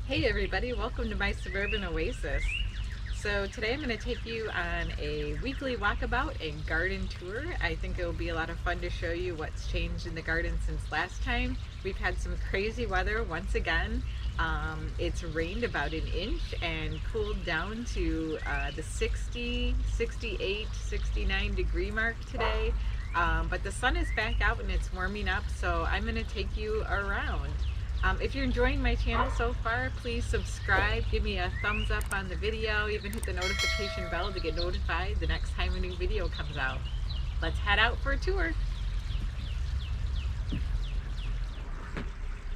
Hey everybody, welcome to my Suburban Oasis. So today I'm going to take you on a weekly walkabout and garden tour. I think it will be a lot of fun to show you what's changed in the garden since last time. We've had some crazy weather once again. It's rained about an inch and cooled down to the 60, 68, 69 degree mark today. But the sun is back out and it's warming up, so I'm going to take you around. If you're enjoying my channel so far, please subscribe, give me a thumbs up on the video, even hit the notification bell to get notified the next time a new video comes out. Let's head out for a tour.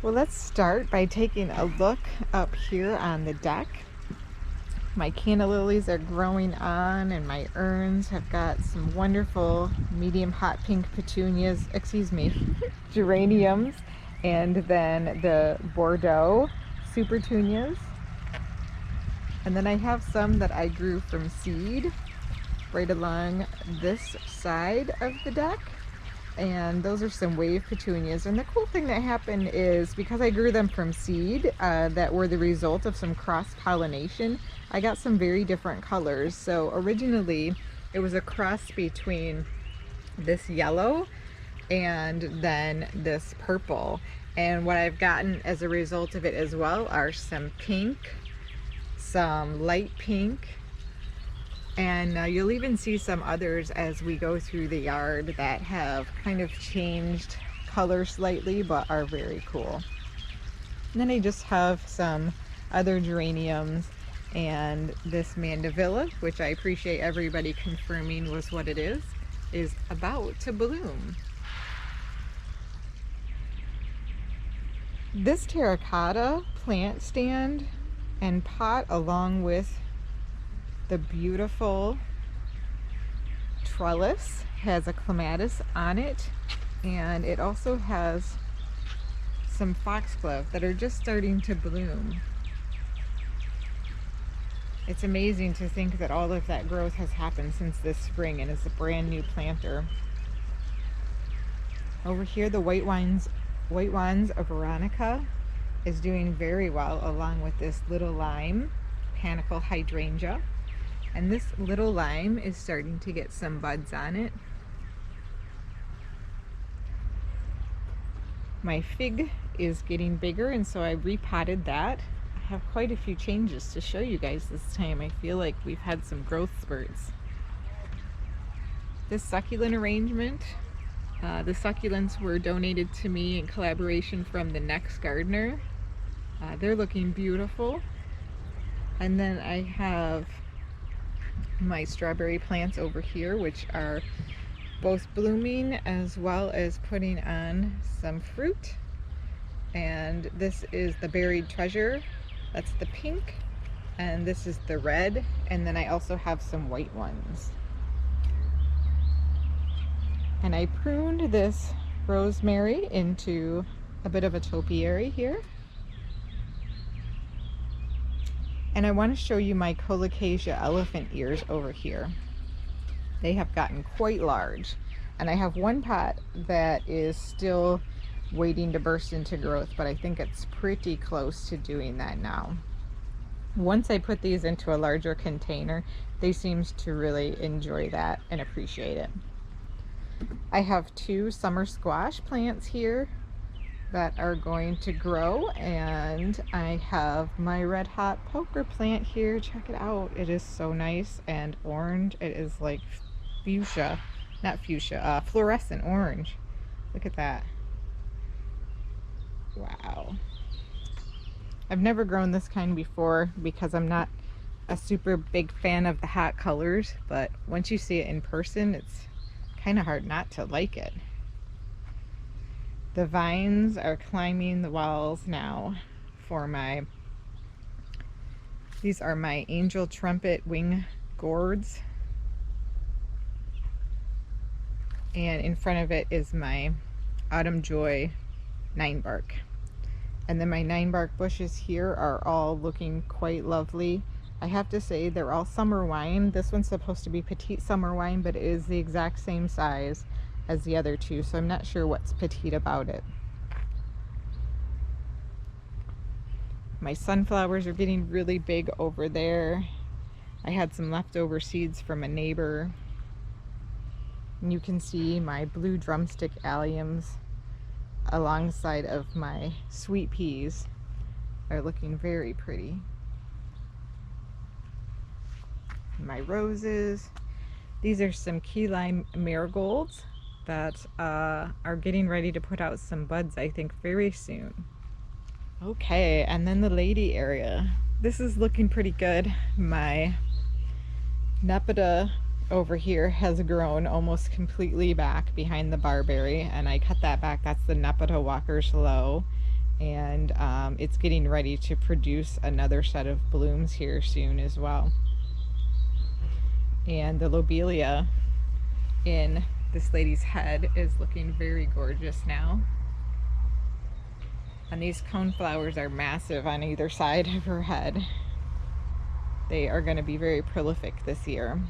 Well, let's start by taking a look up here on the deck. My canna lilies are growing on, and my urns have got some wonderful medium hot pink petunias, geraniums, and then the Bordeaux supertunias. And then I have some that I grew from seed right along this side of the deck. And those are some wave petunias. And the cool thing that happened is, because I grew them from seed that were the result of some cross-pollination, I got some very different colors. So originally it was a cross between this yellow and then this purple, and what I've gotten as a result of it as well are some pink, some light pink, and you'll even see some others as we go through the yard that have kind of changed color slightly but are very cool. And then I just have some other geraniums, and this mandevilla, which I appreciate everybody confirming was what it is about to bloom. This terracotta plant stand and pot, along with the beautiful trellis, has a clematis on it, and it also has some foxglove that are just starting to bloom. It's amazing to think that all of that growth has happened since this spring and is a brand new planter. Over here, the white wands of Veronica is doing very well, along with this little lime, panicle hydrangea. And this little lime is starting to get some buds on it. My fig is getting bigger, and so I repotted that. I have quite a few changes to show you guys this time. I feel like we've had some growth spurts. This succulent arrangement, the succulents were donated to me in collaboration from the Next Gardener. They're looking beautiful. And then I have my strawberry plants over here, which are both blooming as well as putting on some fruit. And this is the Buried Treasure. That's the pink. And this is the red. And then I also have some white ones. And I pruned this rosemary into a bit of a topiary here. And I want to show you my colocasia elephant ears over here. They have gotten quite large. And I have one pot that is still waiting to burst into growth, but I think it's pretty close to doing that now. Once I put these into a larger container, they seem to really enjoy that and appreciate it. I have two summer squash plants here that are going to grow, and I have my red hot poker plant here. Check it out. It is so nice and orange. It is like fuchsia, not fuchsia, fluorescent orange. Look at that. Wow. I've never grown this kind before because I'm not a super big fan of the hot colors, but once you see it in person, it's kind of hard not to like it. The vines are climbing the walls now for these are my angel trumpet wing gourds. And in front of it is my autumn joy 9-bark. And then my 9-bark bushes here are all looking quite lovely. I have to say they're all summer wine. This one's supposed to be petite summer wine, but it is the exact same size as the other two, so I'm not sure what's petite about it. My sunflowers are getting really big over there. I had some leftover seeds from a neighbor. And you can see my blue drumstick alliums alongside of my sweet peas are looking very pretty. My roses. These are some key lime marigolds that are getting ready to put out some buds, I think, very soon. Okay, and then the lady area. This is looking pretty good. My Nepeta over here has grown almost completely back behind the barberry, and I cut that back. That's the Nepeta Walker's Low, and it's getting ready to produce another set of blooms here soon as well. And the lobelia in this lady's head is looking very gorgeous now. And these coneflowers are massive on either side of her head. They are going to be very prolific this year.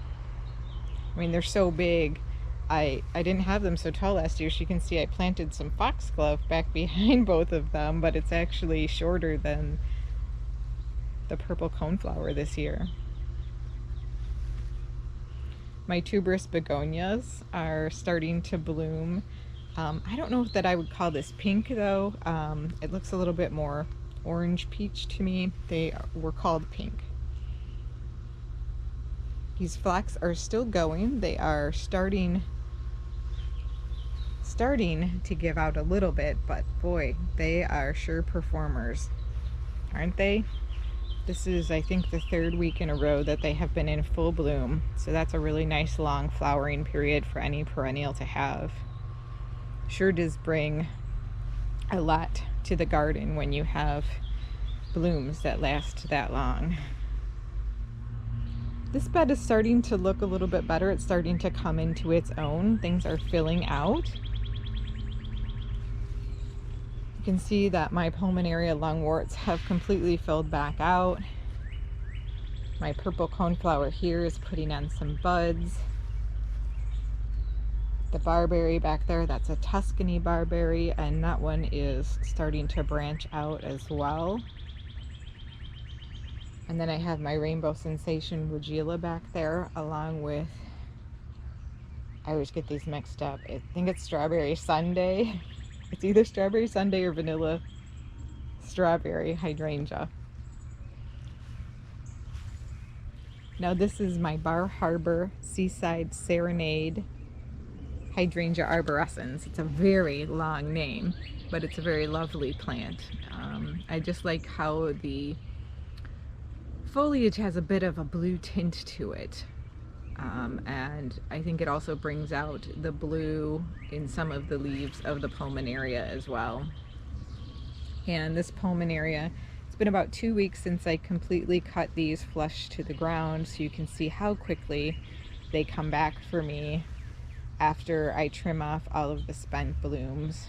I mean, they're so big. I didn't have them so tall last year. So you can see I planted some foxglove back behind both of them, but it's actually shorter than the purple coneflower this year. My tuberous begonias are starting to bloom. I don't know that I would call this pink though. It looks a little bit more orange peach to me. They were called pink. These phlox are still going. They are starting to give out a little bit, but boy, they are sure performers, aren't they? This is, I think, the third week in a row that they have been in full bloom. So that's a really nice long flowering period for any perennial to have. Sure does bring a lot to the garden when you have blooms that last that long. This bed is starting to look a little bit better. It's starting to come into its own. Things are filling out. You can see that my pulmonaria lungworts have completely filled back out. My purple coneflower here is putting on some buds. The barberry back there, that's a Tuscany barberry, and that one is starting to branch out as well. And then I have my Rainbow Sensation Weigela back there, along with, I always get these mixed up. I think it's Strawberry Sundae. It's either Strawberry Sundae or Vanilla Strawberry Hydrangea. Now this is my Bar Harbor Seaside Serenade Hydrangea arborescens. It's a very long name, but it's a very lovely plant. I just like how the foliage has a bit of a blue tint to it, and I think it also brings out the blue in some of the leaves of the pulmonaria as well. And this pulmonaria, it's been about 2 weeks since I completely cut these flush to the ground, so you can see how quickly they come back for me after I trim off all of the spent blooms.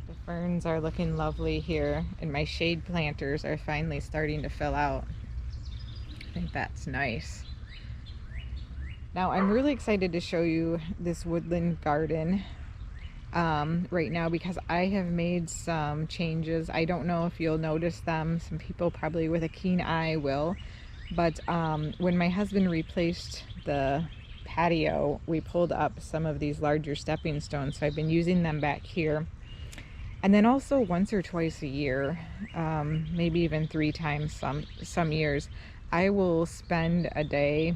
The ferns are looking lovely here, and my shade planters are finally starting to fill out. I think that's nice. Now I'm really excited to show you this woodland garden right now, because I have made some changes. I don't know if you'll notice them. Some people probably with a keen eye will, but when my husband replaced the patio, we pulled up some of these larger stepping stones, so I've been using them back here. And then also once or twice a year, maybe even 3 times some years, I will spend a day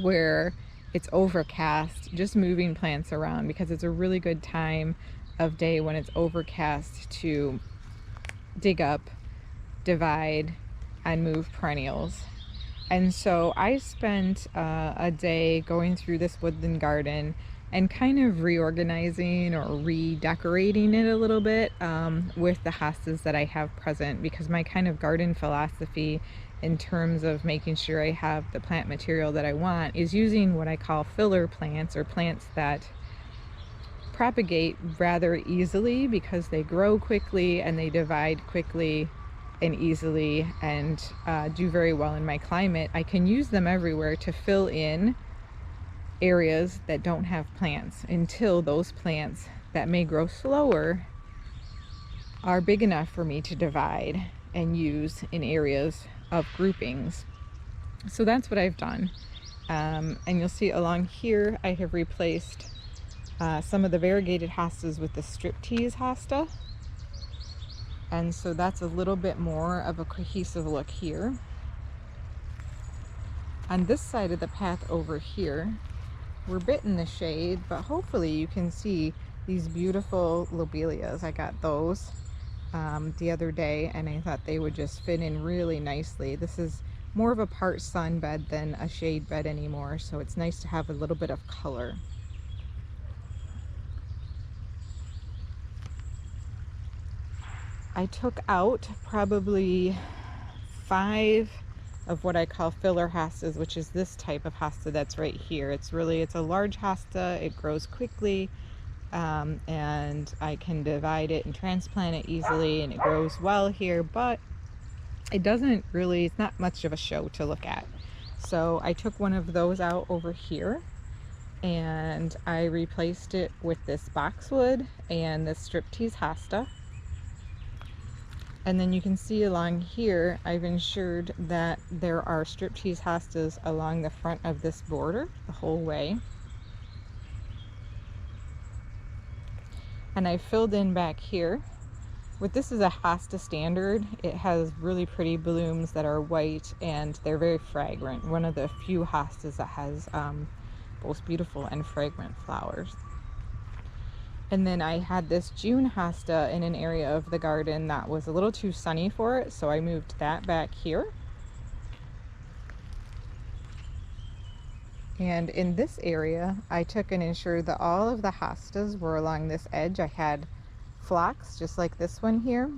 where it's overcast, just moving plants around, because it's a really good time of day when it's overcast to dig up, divide, and move perennials. And so I spent a day going through this woodland garden and kind of reorganizing or redecorating it a little bit with the hostas that I have present, because my kind of garden philosophy in terms of making sure I have the plant material that I want is using what I call filler plants, or plants that propagate rather easily because they grow quickly and they divide quickly and easily, and do very well in my climate. I can use them everywhere to fill in areas that don't have plants until those plants that may grow slower are big enough for me to divide. and use in areas of groupings. So that's what I've done. And you'll see along here I have replaced some of the variegated hostas with the striptease hosta. And so that's a little bit more of a cohesive look here. On this side of the path over here, we're a bit in the shade, but hopefully you can see these beautiful lobelias. I got those the other day, and I thought they would just fit in really nicely. This is more of a part sun bed than a shade bed anymore, so it's nice to have a little bit of color. I took out probably 5 of what I call filler hostas, which is this type of hosta that's right here. It's a large hosta, it grows quickly, and I can divide it and transplant it easily, and it grows well here, but it's not much of a show to look at. So I took one of those out over here, and I replaced it with this boxwood and this striptease hosta. And then you can see along here, I've ensured that there are striptease hostas along the front of this border the whole way. And I filled in back here. This is a hosta standard. It has really pretty blooms that are white, and they're very fragrant. One of the few hostas that has both beautiful and fragrant flowers. And then I had this June hosta in an area of the garden that was a little too sunny for it, so I moved that back here. And in this area, I took and ensured that all of the hostas were along this edge. I had phlox, just like this one here,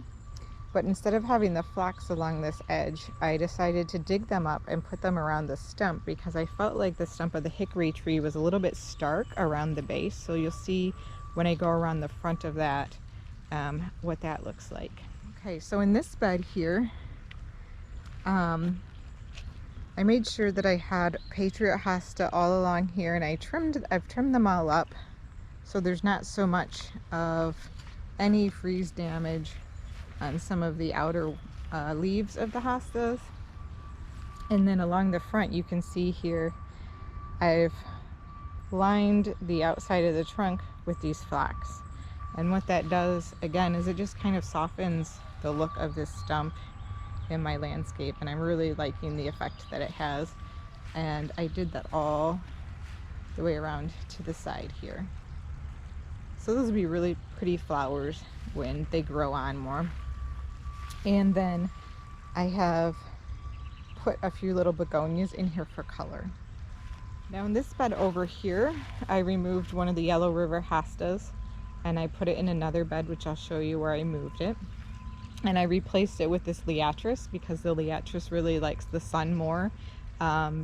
but instead of having the phlox along this edge, I decided to dig them up and put them around the stump, because I felt like the stump of the hickory tree was a little bit stark around the base. So you'll see when I go around the front of that what that looks like. Okay, so in this bed here, I made sure that I had Patriot hosta all along here, and I've trimmed them all up so there's not so much of any freeze damage on some of the outer leaves of the hostas. And then along the front, you can see here I've lined the outside of the trunk with these phlox. And what that does, again, is it just kind of softens the look of this stump in my landscape, and I'm really liking the effect that it has. And I did that all the way around to the side here. So those will be really pretty flowers when they grow on more. And then I have put a few little begonias in here for color. Now in this bed over here, I removed one of the Yellow River hostas, and I put it in another bed, which I'll show you where I moved it. And I replaced it with this liatris, because the liatris really likes the sun more.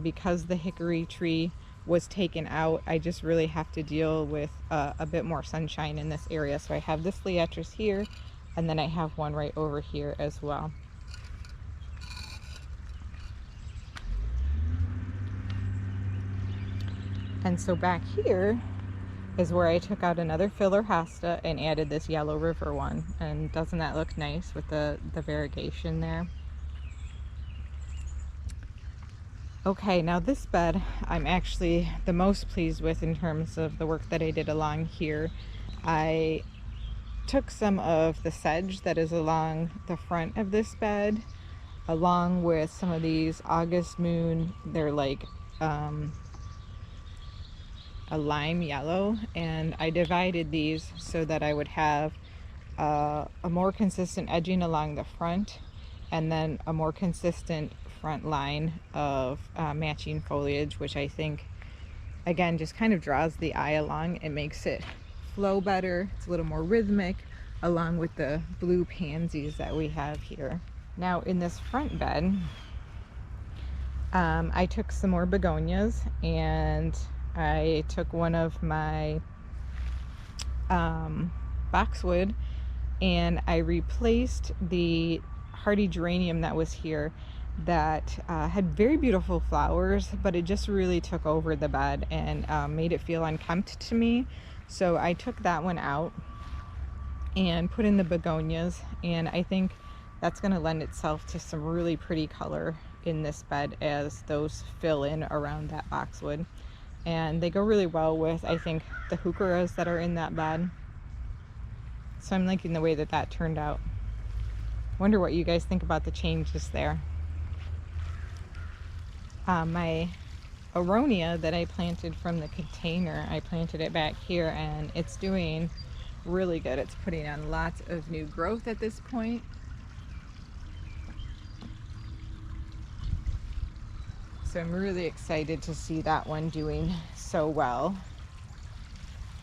Because the hickory tree was taken out, I just really have to deal with a bit more sunshine in this area. So I have this liatris here, and then I have one right over here as well. And so back here is where I took out another filler hosta and added this Yellow River one. And doesn't that look nice with the variegation there? Okay, now this bed I'm actually the most pleased with in terms of the work that I did along here. I took some of the sedge that is along the front of this bed, along with some of these August moon. They're like a lime yellow, and I divided these so that I would have a more consistent edging along the front, and then a more consistent front line of matching foliage, which I think again just kind of draws the eye along. It makes it flow better. It's a little more rhythmic, along with the blue pansies that we have here. Now in this front bed, I took some more begonias, and I took one of my boxwood, and I replaced the hardy geranium that was here that had very beautiful flowers, but it just really took over the bed and made it feel unkempt to me. So I took that one out and put in the begonias, and I think That's going to lend itself to some really pretty color in this bed as those fill in around that boxwood. And they go really well with, I think, the heucheras that are in that bed. So I'm liking the way that that turned out. Wonder what you guys think about the changes there. My aronia that I planted from the container, I planted it back here, and it's doing really good. It's putting on lots of new growth at this point. So I'm really excited to see that one doing so well.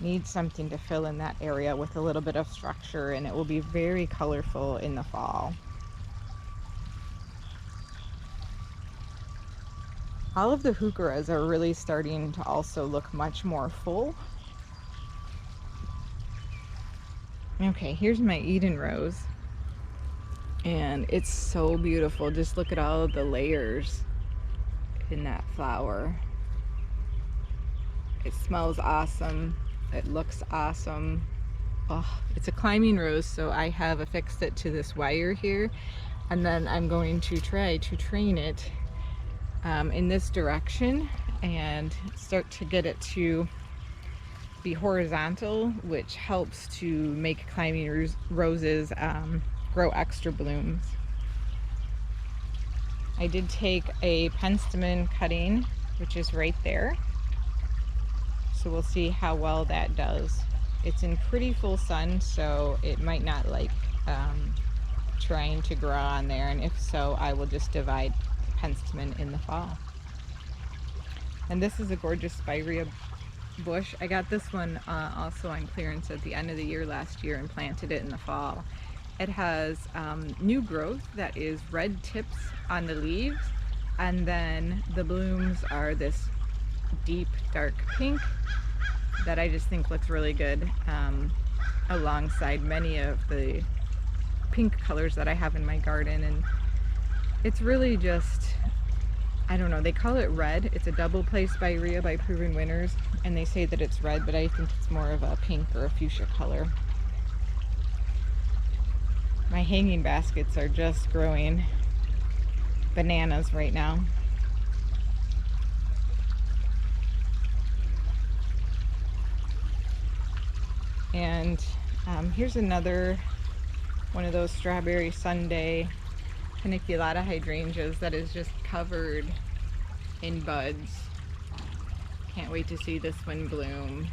Need something to fill in that area with a little bit of structure, and it will be very colorful in the fall. All of the heucheras are really starting to also look much more full. Okay, here's my Eden rose, and it's so beautiful. Just look at all of the layers in that flower. It smells awesome. It looks awesome. Oh, it's a climbing rose, so I have affixed it to this wire here, and then I'm going to try to train it in this direction and start to get it to be horizontal, which helps to make climbing roses grow extra blooms. I did take a penstemon cutting, which is right there, so we'll see how well that does. It's in pretty full sun, so it might not like trying to grow on there, and if so, I will just divide penstemon in the fall. And this is a gorgeous spirea bush. I got this one also on clearance at the end of the year last year and planted it in the fall. It has new growth that is red tips on the leaves, and then the blooms are this deep dark pink that I just think looks really good alongside many of the pink colors that I have in my garden. And it's really just, I don't know, they call it red. It's a double play spirea by Proven Winners, and they say that it's red, but I think it's more of a pink or a fuchsia color. My hanging baskets are just growing bananas right now. And here's another one of those strawberry Sunday paniculata hydrangeas that is just covered in buds. Can't wait to see this one bloom.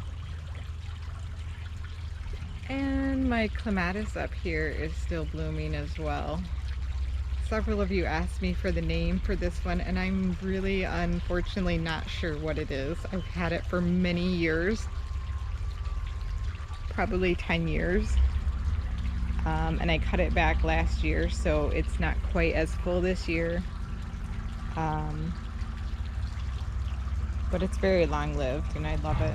And my clematis up here is still blooming as well. Several of you asked me for the name for this one, and I'm really unfortunately not sure what it is. I've had it for many years, probably 10 years. And I cut it back last year, so it's not quite as full this year. But it's very long-lived, and I love it.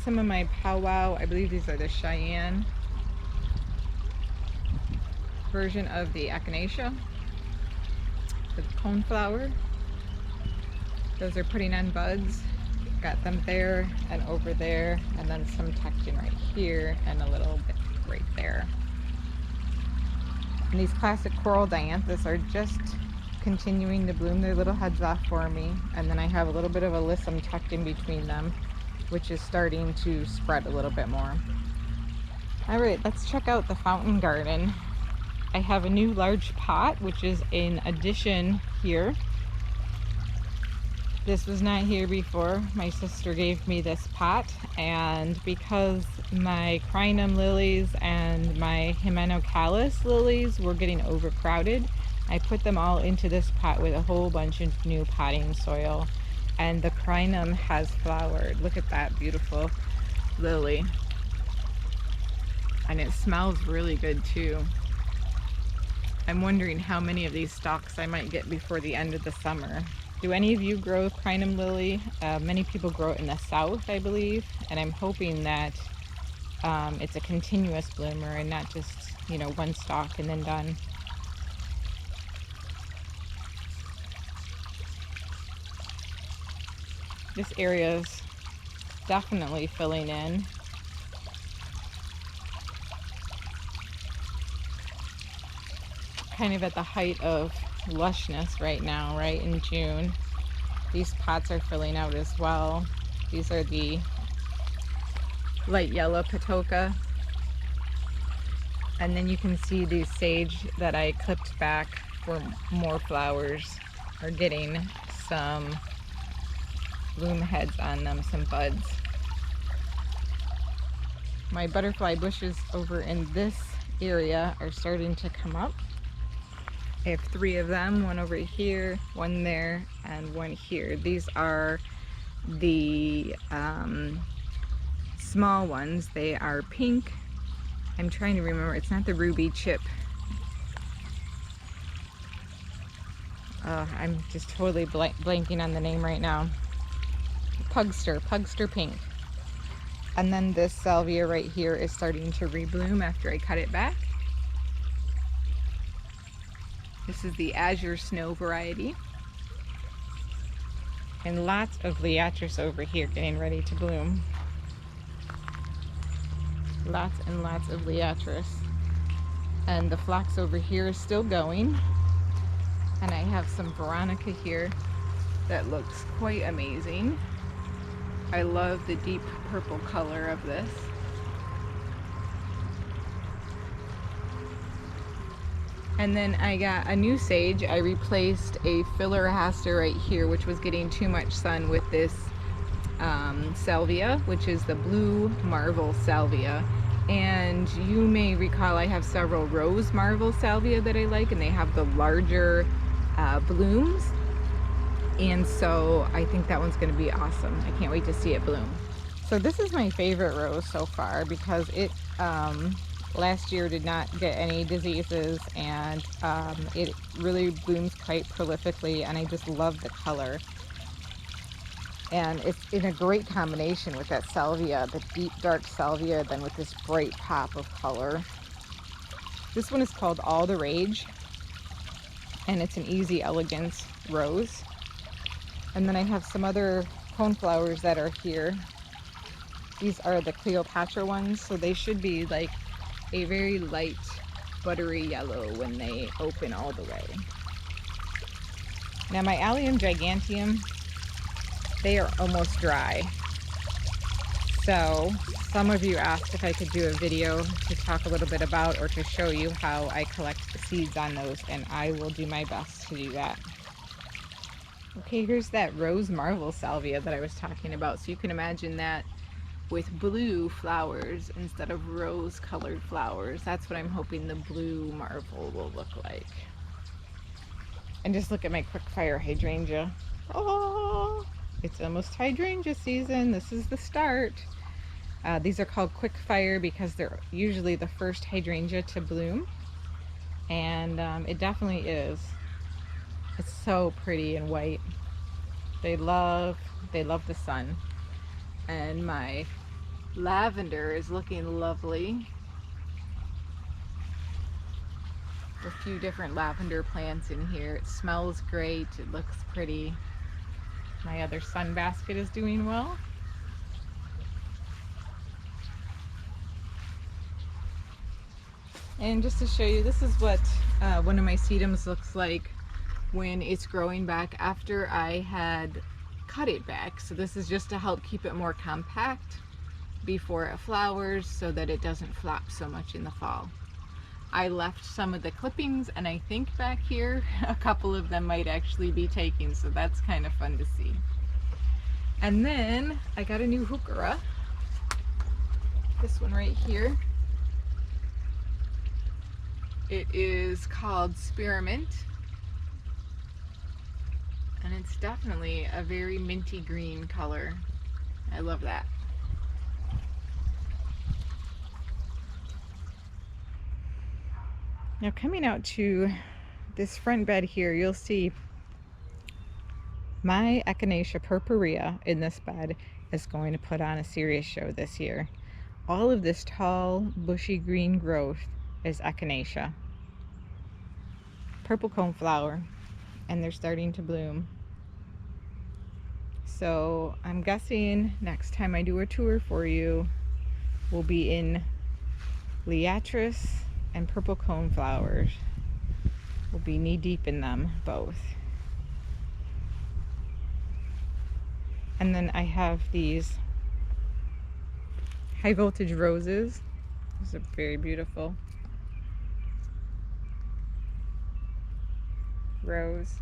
Some of my powwow, I believe these are the Cheyenne version of the echinacea, the coneflower. Those are putting on buds. Got them there and over there, and then some tucked in right here and a little bit right there. And these classic coral dianthus are just continuing to bloom their little heads off for me, and then I have a little bit of alyssum tucked in between them, which is starting to spread a little bit more. All right, let's check out the fountain garden. I have a new large pot, which is an addition here. This was not here before. My sister gave me this pot, and because my crinum lilies and my hymenocallis lilies were getting overcrowded, I put them all into this pot with a whole bunch of new potting soil, and the crinum has flowered. Look at that beautiful lily. And it smells really good too. I'm wondering how many of these stalks I might get before the end of the summer. Do any of you grow crinum lily? Many people grow it in the south, I believe, and I'm hoping that it's a continuous bloomer and not just, you know, one stalk and then done. This area is definitely filling in. kind of at the height of lushness right now, right in June. These pots are filling out as well. These are the light yellow patoka. And then you can see the sage that I clipped back for more flowers are getting some bloom heads on them, some buds. My butterfly bushes over in this area are starting to come up. I have 3 of them, one over here, one there, and one here. These are the small ones. They are pink. I'm trying to remember, it's not the ruby chip. I'm just totally blanking on the name right now. Pugster pink. And then this salvia right here is starting to rebloom after I cut it back. This is the Azure Snow variety. And lots of liatris over here getting ready to bloom. Lots and lots of liatris. And the phlox over here is still going. And I have some veronica here that looks quite amazing. I love the deep purple color of this. And then I got a new sage. I replaced a filler aster right here, which was getting too much sun, with this salvia, which is the blue marvel salvia. And you may recall I have several rose marvel salvia that I like, and they have the larger blooms. And so I think that one's going to be awesome. I can't wait to see it bloom. So this is my favorite rose so far because it last year did not get any diseases, and it really blooms quite prolifically, and I just love the color. And it's in a great combination with that salvia, the deep dark salvia, then with this bright pop of color. This one is called All the Rage, and it's an easy elegance rose. And then I have some other coneflowers that are here. These are the Cleopatra ones, so they should be like a very light buttery yellow when they open all the way. Now my Allium giganteum, they are almost dry. So some of you asked if I could do a video to talk a little bit about, or to show you how I collect the seeds on those, and I will do my best to do that. Okay, here's that rose marvel salvia that I was talking about. So you can imagine that with blue flowers instead of rose colored flowers. That's what I'm hoping the blue marvel will look like. And just look at my quick fire hydrangea. Oh, it's almost hydrangea season. This is the start. These are called quick fire because they're usually the first hydrangea to bloom. And it definitely is. It's so pretty and white. They love the sun. And my lavender is looking lovely. A few different lavender plants in here. It smells great. It looks pretty. My other sun basket is doing well. And just to show you, this is what one of my sedums looks like when it's growing back after I had cut it back. So this is just to help keep it more compact before it flowers so that it doesn't flop so much in the fall. I left some of the clippings, and I think back here a couple of them might actually be taking, so that's kind of fun to see. And then I got a new heuchera, this one right here. It is called Spearmint, and it's definitely a very minty green color. I love that. Now coming out to this front bed here, you'll see my Echinacea purpurea in this bed is going to put on a serious show this year. All of this tall, bushy green growth is Echinacea. Purple coneflower, and they're starting to bloom. So I'm guessing next time I do a tour for you, we'll be in liatris and purple coneflowers. We'll be knee deep in them both. And then I have these high voltage roses. These are very beautiful. Rose.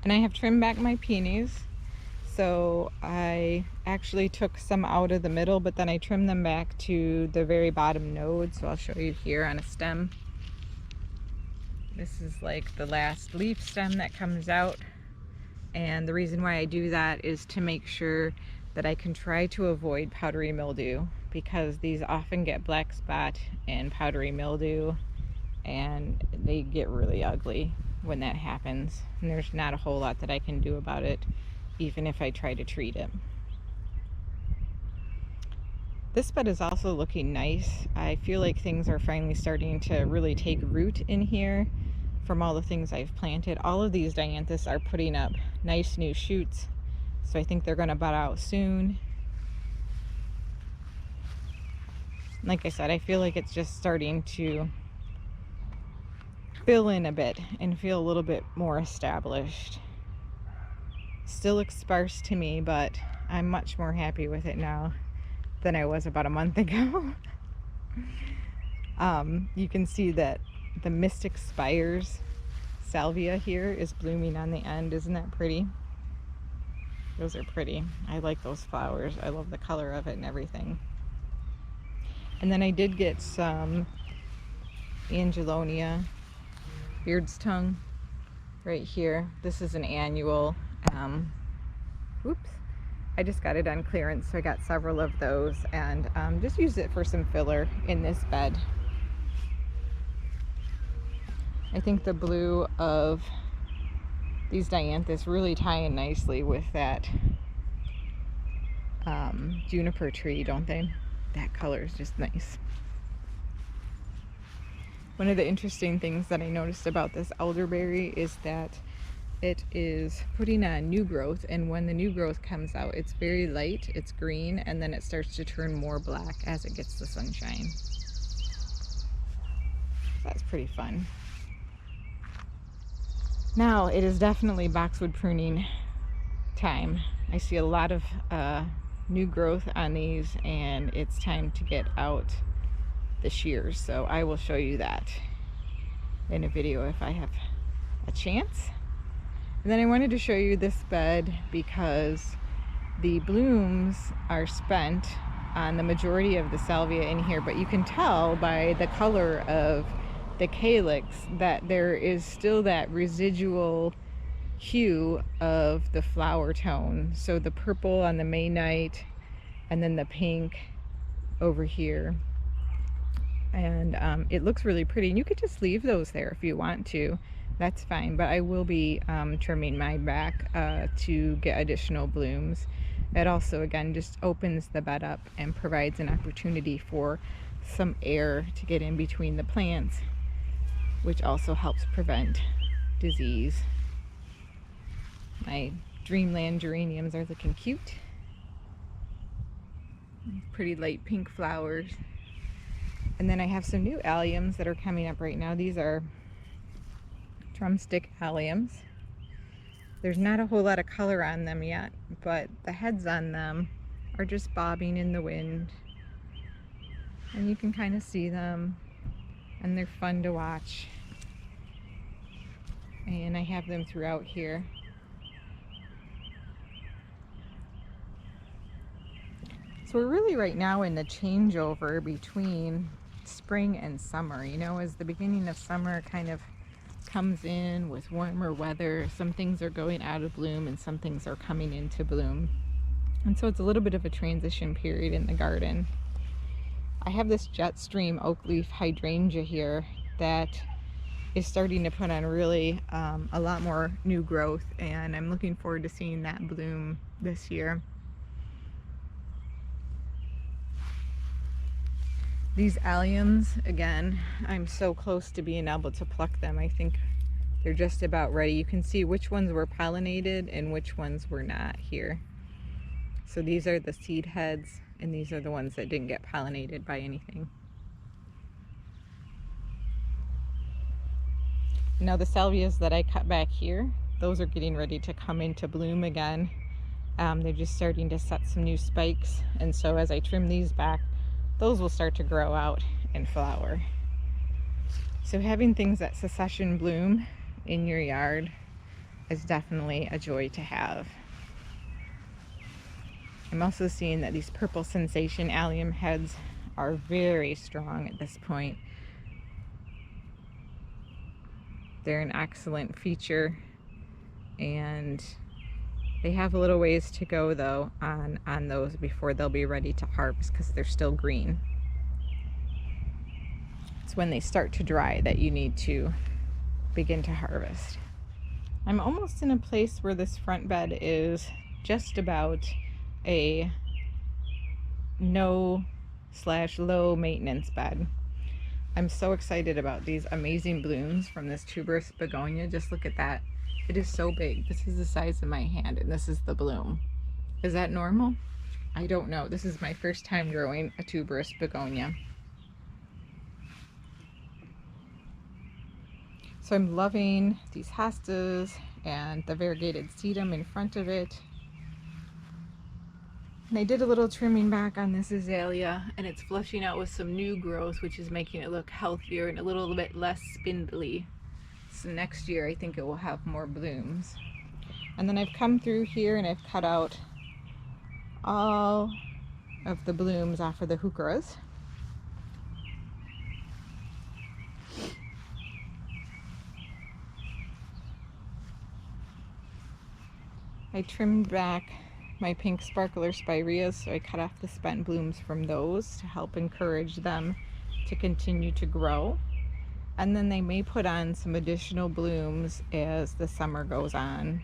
And I have trimmed back my peonies. So I actually took some out of the middle, but then I trimmed them back to the very bottom node. So I'll show you here on a stem. This is like the last leaf stem that comes out. And the reason why I do that is to make sure that I can try to avoid powdery mildew, because these often get black spot and powdery mildew, and they get really ugly when that happens. And there's not a whole lot that I can do about it, even if I try to treat it. This bed is also looking nice. I feel like things are finally starting to really take root in here from all the things I've planted. All of these dianthus are putting up nice new shoots, so I think they're going to bud out soon. Like I said, I feel like it's just starting to fill in a bit and feel a little bit more established. Still looks sparse to me, but I'm much more happy with it now than I was about a month ago. You can see that the Mystic Spires salvia here is blooming on the end. Isn't that pretty? Those are pretty. I like those flowers. I love the color of it and everything. And then I did get some Angelonia beard's tongue right here. This is an annual. Oops. I just got it on clearance, so I got several of those, and just used it for some filler in this bed. I think the blue of these dianthus really tie in nicely with that juniper tree, don't they? That color is just nice. One of the interesting things that I noticed about this elderberry is that it is putting on new growth, and when the new growth comes out, it's very light, it's green, and then it starts to turn more black as it gets the sunshine. That's pretty fun. Now it is definitely boxwood pruning time. I see a lot of new growth on these, and it's time to get out the shears, so I will show you that in a video if I have a chance. And then I wanted to show you this bed because the blooms are spent on the majority of the salvia in here, but you can tell by the color of the calyx that there is still that residual hue of the flower tone. So the purple on the Maynite, and then the pink over here. And it looks really pretty, and you could just leave those there if you want to. That's fine, but I will be trimming mine back to get additional blooms. It also, again, just opens the bed up and provides an opportunity for some air to get in between the plants, which also helps prevent disease. My Dreamland geraniums are looking cute. Pretty light pink flowers. And then I have some new alliums that are coming up right now. These are drumstick alliums. There's not a whole lot of color on them yet, but the heads on them are just bobbing in the wind. And you can kind of see them, and they're fun to watch. And I have them throughout here. So we're really right now in the changeover between spring and summer. You know, as the beginning of summer kind of comes in with warmer weather, some things are going out of bloom and some things are coming into bloom. And so it's a little bit of a transition period in the garden. I have this jet stream oak leaf hydrangea here that is starting to put on really a lot more new growth, and I'm looking forward to seeing that bloom this year. These alliums, again, I'm so close to being able to pluck them. I think they're just about ready. You can see which ones were pollinated and which ones were not here. So these are the seed heads, And these are the ones that didn't get pollinated by anything. Now the salvias that I cut back here, those are getting ready to come into bloom again. They're just starting to set some new spikes, and so as I trim these back, those will start to grow out and flower. So having things that succession bloom in your yard is definitely a joy to have. I'm also seeing that these purple sensation allium heads are very strong at this point. They're an excellent feature, and they have a little ways to go though on those before they'll be ready to harvest because they're still green. It's when they start to dry that you need to begin to harvest. I'm almost in a place where this front bed is just about a no/low maintenance bed. I'm so excited about these amazing blooms from this tuberous begonia. Just look at that. It is so big. This is the size of my hand, and this is the bloom. Is that normal? I don't know. This is my first time growing a tuberous begonia. So I'm loving these hostas and the variegated sedum in front of it. And I did a little trimming back on this azalea, and it's flushing out with some new growth, which is making it look healthier and a little bit less spindly. So next year I think it will have more blooms. And then I've come through here and I've cut out all of the blooms off of the heucheras. I trimmed back my pink sparkler spireas, so I cut off the spent blooms from those to help encourage them to continue to grow. And then they may put on some additional blooms as the summer goes on.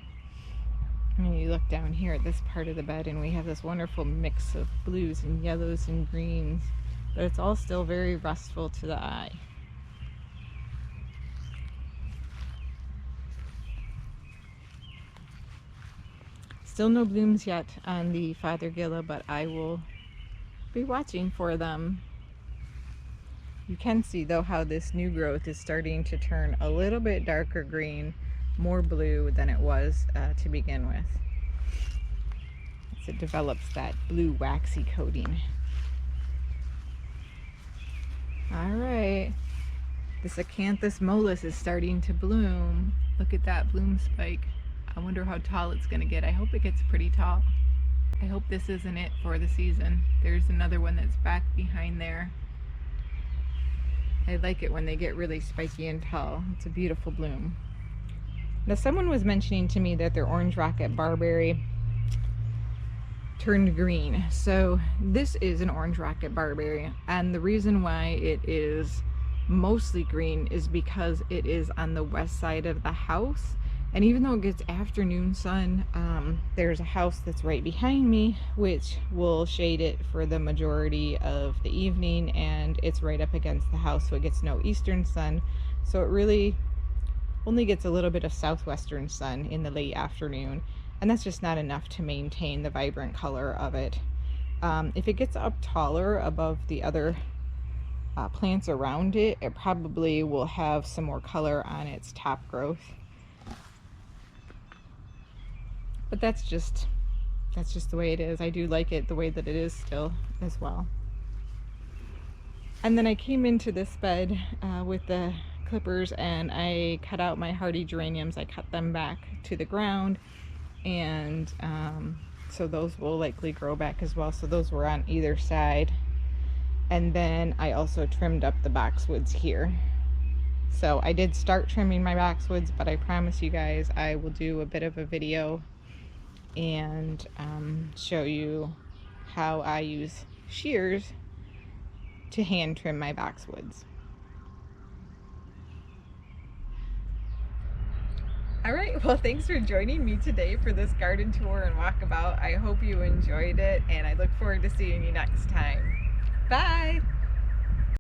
And you look down here at this part of the bed and we have this wonderful mix of blues and yellows and greens, but it's all still very restful to the eye. Still no blooms yet on the Fothergilla, but I will be watching for them. You can see though how this new growth is starting to turn a little bit darker green, more blue than it was to begin with, as it develops that blue waxy coating. All right, this Acanthus mollis is starting to bloom. Look at that bloom spike. I wonder how tall it's going to get. I hope it gets pretty tall. I hope this isn't it for the season. There's another one that's back behind there. I like it when they get really spiky and tall. It's a beautiful bloom. Now someone was mentioning to me that their orange rocket barberry turned green. So this is an orange rocket barberry, and the reason why it is mostly green is because it is on the west side of the house. And even though it gets afternoon sun, there's a house that's right behind me which will shade it for the majority of the evening, and it's right up against the house, so it gets no eastern sun. So it really only gets a little bit of southwestern sun in the late afternoon, and that's just not enough to maintain the vibrant color of it. If it gets up taller above the other plants around it, it probably will have some more color on its top growth. But that's just the way it is. I do like it the way that it is still as well. And then I came into this bed with the clippers, and I cut out my hardy geraniums. I cut them back to the ground, and so those will likely grow back as well. So those were on either side. And then I also trimmed up the boxwoods here. So I did start trimming my boxwoods, but I promise you guys I will do a bit of a video and show you how I use shears to hand trim my boxwoods. All right, well, thanks for joining me today for this garden tour and walkabout. I hope you enjoyed it, and I look forward to seeing you next time. Bye!